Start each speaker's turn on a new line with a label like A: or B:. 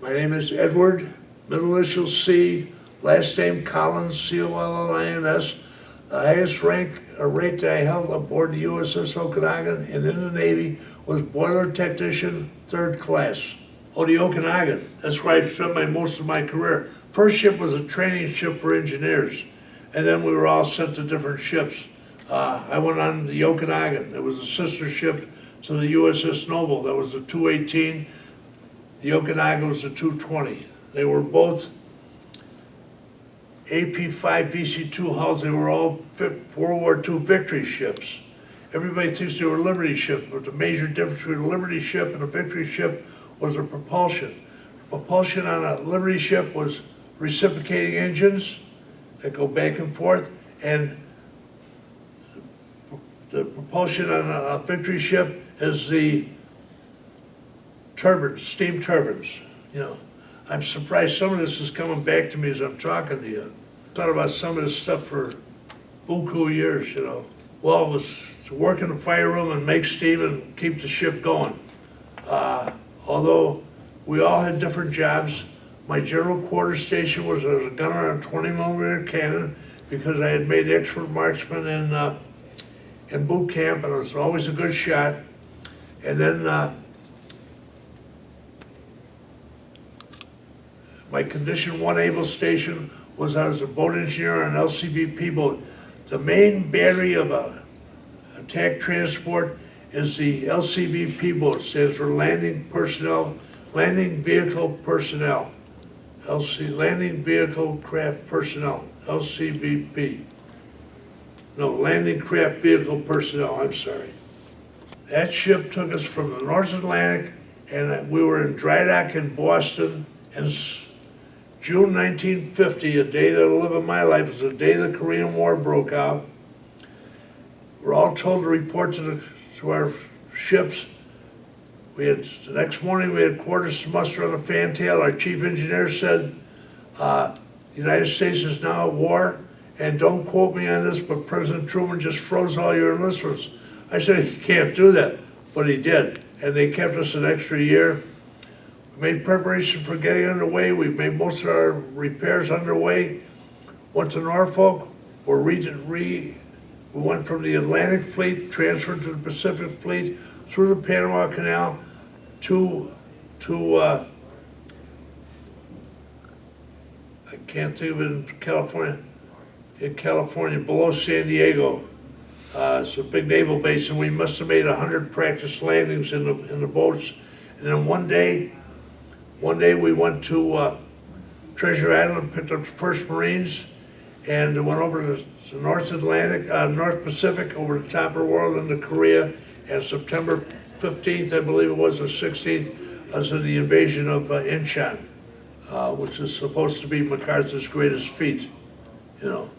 A: My name is Edward, middle initial C, last name Collins, C-O-L-L-I-N-S. The highest rate that I held aboard the USS Okanogan and in the Navy was boiler technician, 3rd class. Oh, the Okanogan, that's where I spent most of my career. First ship was a training ship for engineers, and then we were all sent to different ships. I went on the Okanogan. It was a sister ship to the USS Noble. That was a 218. The Okanagan was a 220. They were both AP-5 VC-2 hulls. They were all World War II victory ships. Everybody thinks they were Liberty ships, but the major difference between a Liberty ship and a victory ship was the propulsion. Propulsion on a Liberty ship was reciprocating engines that go back and forth, and the propulsion on a victory ship is the turbines, steam turbines. You know, I'm surprised some of this is coming back to me as I'm talking to you. I thought about some of this stuff for buku years, you know. Well, it was to work in the fire room and make steam and keep the ship going. Although we all had different jobs, my general quarter station was as a gunner on a 20mm cannon because I had made expert marksman in boot camp, and I was always a good shot. And then my Condition 1 able station was I was a boat engineer on an LCVP boat. The main battery of a attack transport is the LCVP boat, stands for Landing Personnel, Landing Vehicle Personnel. Landing Vehicle Craft Personnel, LCVP. No, Landing Craft Vehicle Personnel, I'm sorry. That ship took us from the North Atlantic, and we were in dry dock in Boston in June 1950, a day that'll live in my life. It was the day the Korean War broke out. We're all told to report to our ships. The next morning we had quarters to muster on the fantail. Our chief engineer said, the United States is now at war, and don't quote me on this, but President Truman just froze all your enlistments. I said, he can't do that, but he did, and they kept us an extra year. We made preparation for getting underway. We made most of our repairs underway. Went to Norfolk. We went from the Atlantic Fleet, transferred to the Pacific Fleet, through the Panama Canal to I can't think of it in California, below San Diego. It's a big naval base, and we must have made 100 practice landings in the boats. And then one day we went to Treasure Island, picked up the 1st Marines, and went over to the North Pacific, over the top of the world into Korea. And September 15th, I believe it was, or 16th, was the invasion of Incheon, which is supposed to be MacArthur's greatest feat, you know.